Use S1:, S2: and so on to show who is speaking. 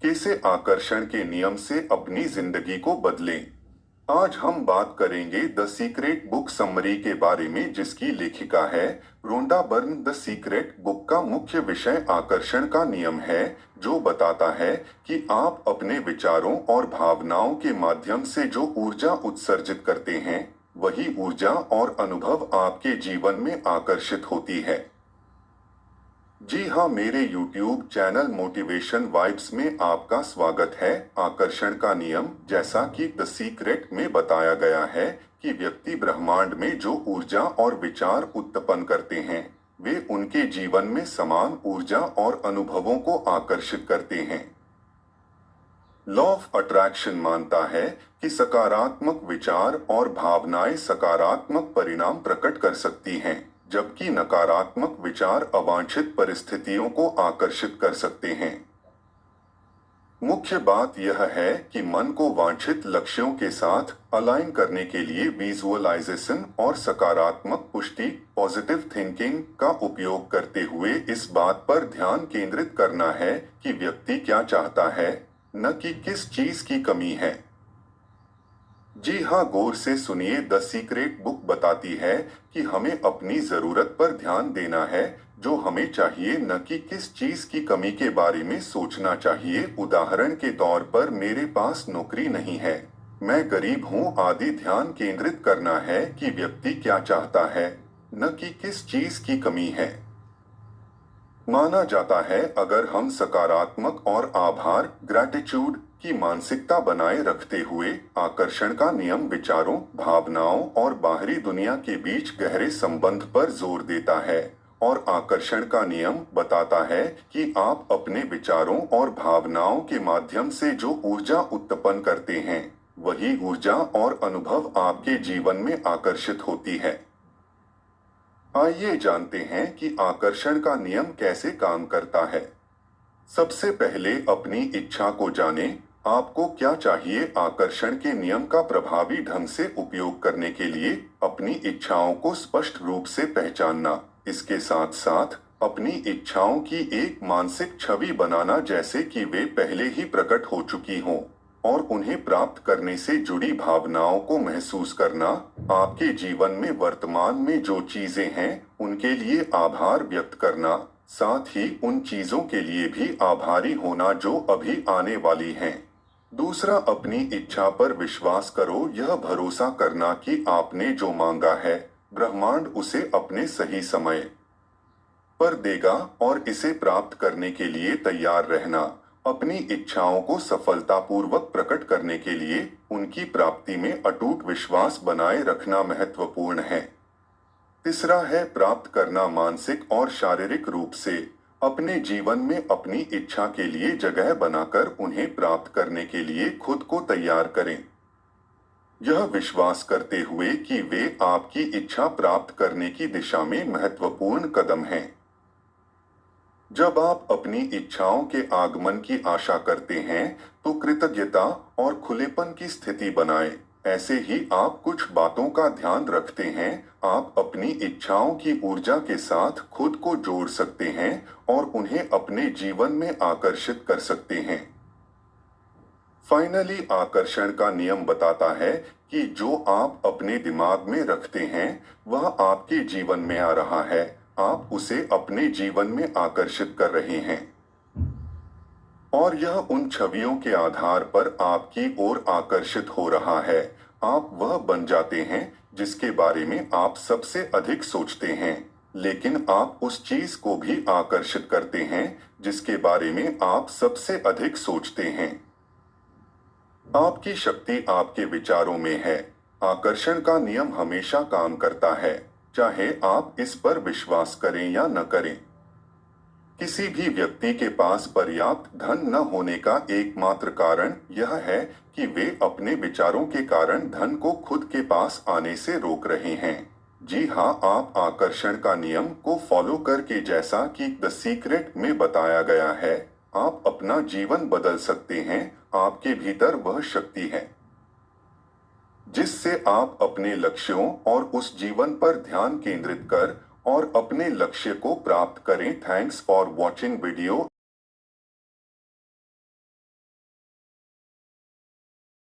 S1: कैसे आकर्षण के नियम से अपनी जिंदगी को बदलें। आज हम बात करेंगे द सीक्रेट बुक समरी के बारे में, जिसकी लेखिका है Rhonda Byrne. The Secret book का मुख्य विषय आकर्षण का नियम है, जो बताता है कि आप अपने विचारों और भावनाओं के माध्यम से जो ऊर्जा उत्सर्जित करते हैं, वही ऊर्जा और अनुभव आपके जीवन में आकर्षित होती है। जी हाँ, मेरे YouTube चैनल मोटिवेशन वाइब्स में आपका स्वागत है। आकर्षण का नियम, जैसा कि द सीक्रेट में बताया गया है कि व्यक्ति ब्रह्मांड में जो ऊर्जा और विचार उत्पन्न करते हैं, वे उनके जीवन में समान ऊर्जा और अनुभवों को आकर्षित करते हैं। लॉ ऑफ अट्रैक्शन मानता है कि सकारात्मक विचार और भावनाएं सकारात्मक परिणाम प्रकट कर सकती हैं, जबकि नकारात्मक विचार अवांछित परिस्थितियों को आकर्षित कर सकते हैं। मुख्य बात यह है कि मन को वांछित लक्ष्यों के साथ अलाइन करने के लिए विजुअलाइजेशन और सकारात्मक पुष्टि पॉजिटिव थिंकिंग का उपयोग करते हुए इस बात पर ध्यान केंद्रित करना है कि व्यक्ति क्या चाहता है, न कि किस चीज की कमी है। जी हाँ, गौर से सुनिए। द सीक्रेट बुक बताती है कि हमें अपनी जरूरत पर ध्यान देना है, जो हमें चाहिए, न कि किस चीज की कमी के बारे में सोचना चाहिए। उदाहरण के तौर पर, मेरे पास नौकरी नहीं है, मैं गरीब हूँ आदि। ध्यान केंद्रित करना है कि व्यक्ति क्या चाहता है, न कि किस चीज की कमी है। माना जाता है अगर हम सकारात्मक और आभार ग्रैटिट्यूड की मानसिकता बनाए रखते हुए, आकर्षण का नियम विचारों, भावनाओं और बाहरी दुनिया के बीच गहरे संबंध पर जोर देता है। और आकर्षण का नियम बताता है कि आप अपने विचारों और भावनाओं के माध्यम से जो ऊर्जा उत्पन्न करते हैं, वही ऊर्जा और अनुभव आपके जीवन में आकर्षित होती है। आइए जानते हैं कि आकर्षण का नियम कैसे काम करता है। सबसे पहले अपनी इच्छा को जानें। आपको क्या चाहिए। आकर्षण के नियम का प्रभावी ढंग से उपयोग करने के लिए अपनी इच्छाओं को स्पष्ट रूप से पहचानना, इसके साथ साथ अपनी इच्छाओं की एक मानसिक छवि बनाना, जैसे कि वे पहले ही प्रकट हो चुकी हों, और उन्हें प्राप्त करने से जुड़ी भावनाओं को महसूस करना। आपके जीवन में वर्तमान में जो चीजें हैं, उनके लिए आभार व्यक्त करना, साथ ही उन चीजों के लिए भी आभारी होना जो अभी आने वाली हैं। दूसरा, अपनी इच्छा पर विश्वास करो। यह भरोसा करना कि आपने जो मांगा है, ब्रह्मांड उसे अपने सही समय पर देगा, और इसे प्राप्त करने के लिए तैयार रहना। अपनी इच्छाओं को सफलतापूर्वक प्रकट करने के लिए उनकी प्राप्ति में अटूट विश्वास बनाए रखना महत्वपूर्ण है। तीसरा है प्राप्त करना मानसिक और शारीरिक रूप से। अपने जीवन में अपनी इच्छा के लिए जगह बनाकर उन्हें प्राप्त करने के लिए खुद को तैयार करें, यह विश्वास करते हुए कि वे आपकी इच्छा प्राप्त करने की दिशा में महत्वपूर्ण कदम हैं। जब आप अपनी इच्छाओं के आगमन की आशा करते हैं, तो कृतज्ञता और खुलेपन की स्थिति बनाएं। ऐसे ही आप कुछ बातों का ध्यान रखते हैं। आप अपनी इच्छाओं की ऊर्जा के साथ खुद को जोड़ सकते हैं और उन्हें अपने जीवन में आकर्षित कर सकते हैं। फाइनली, आकर्षण का नियम बताता है कि जो आप अपने दिमाग में रखते हैं, वह आपके जीवन में आ रहा है। आप उसे अपने जीवन में आकर्षित कर रहे हैं, और यह उन छवियों के आधार पर आपकी ओर आकर्षित हो रहा है। आप वह बन जाते हैं जिसके बारे में आप सबसे अधिक सोचते हैं, लेकिन आप उस चीज को भी आकर्षित करते हैं जिसके बारे में आप सबसे अधिक सोचते हैं। आपकी शक्ति आपके विचारों में है। आकर्षण का नियम हमेशा काम करता है, चाहे आप इस पर विश्वास करें या न करें। किसी भी व्यक्ति के पास पर्याप्त धन न होने का एकमात्र कारण यह है कि वे अपने विचारों के कारण धन को खुद के पास आने से रोक रहे हैं। जी हाँ, आप आकर्षण का नियम को फॉलो करके, जैसा कि द सीक्रेट में बताया गया है, आप अपना जीवन बदल सकते हैं। आपके भीतर वह शक्ति है जिससे आप अपने लक्ष्यों और उस जीवन पर ध्यान केंद्रित कर और अपने लक्ष्य को प्राप्त करें। Thanks for watching video.